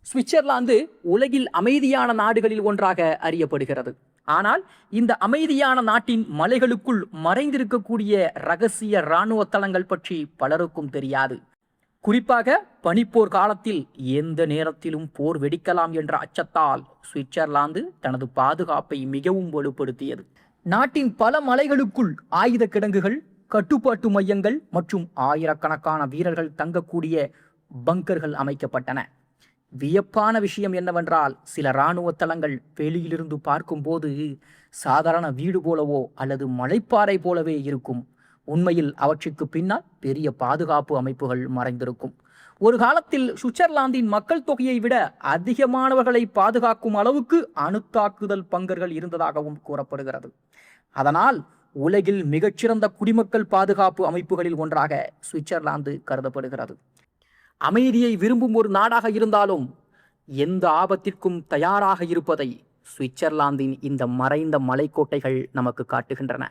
Switzerland உலகில் அமைதியான நாடுகளில் ஒன்றாக அறியப்படுகிறது. ஆனால் இந்த அமைதியான நாட்டின் மலைகளுக்குள் மறைந்திருக்கக்கூடிய ரகசிய இராணுவ தளங்கள் பற்றி பலருக்கும் தெரியாது. குறிப்பாக பனிப்போர் காலத்தில் எந்த நேரத்திலும் போர் வெடிக்கலாம் என்ற அச்சத்தால் சுவிட்சர்லாந்து தனது பாதுகாப்பை மிகவும் வலுப்படுத்தியது. நாட்டின் பல மலைகளுக்குள் ஆயுத கிடங்குகள், கட்டுப்பாட்டு மையங்கள் மற்றும் ஆயிரக்கணக்கான வீரர்கள் தங்கக்கூடிய பங்கர்கள் அமைக்கப்பட்டன. வியப்பான விஷயம் என்னவென்றால், சில இராணுவ தளங்கள் வெளியிலிருந்து பார்க்கும்போது சாதாரண வீடு போலவோ அல்லது மலைப்பாறை போலவே இருக்கும். உண்மையில் அவற்றுக்கு பின்னால் பெரிய பாதுகாப்பு அமைப்புகள் மறைந்திருக்கும். ஒரு காலத்தில் சுவிட்சர்லாந்தின் மக்கள் தொகையை விட அதிகமானவர்களை பாதுகாக்கும் அளவுக்கு அணுத்தாக்குதல் பங்கர்கள் இருந்ததாகவும் கூறப்படுகிறது. அதனால் உலகில் மிகச்சிறந்த குடிமக்கள் பாதுகாப்பு அமைப்புகளில் ஒன்றாக சுவிட்சர்லாந்து கருதப்படுகிறது. அமைதியை விரும்பும் ஒரு நாடாக இருந்தாலும் எந்த ஆபத்திற்கும் தயாராக இருப்பதை சுவிட்சர்லாந்தின் இந்த மறைந்த மலைக்கோட்டைகள் நமக்கு காட்டுகின்றன.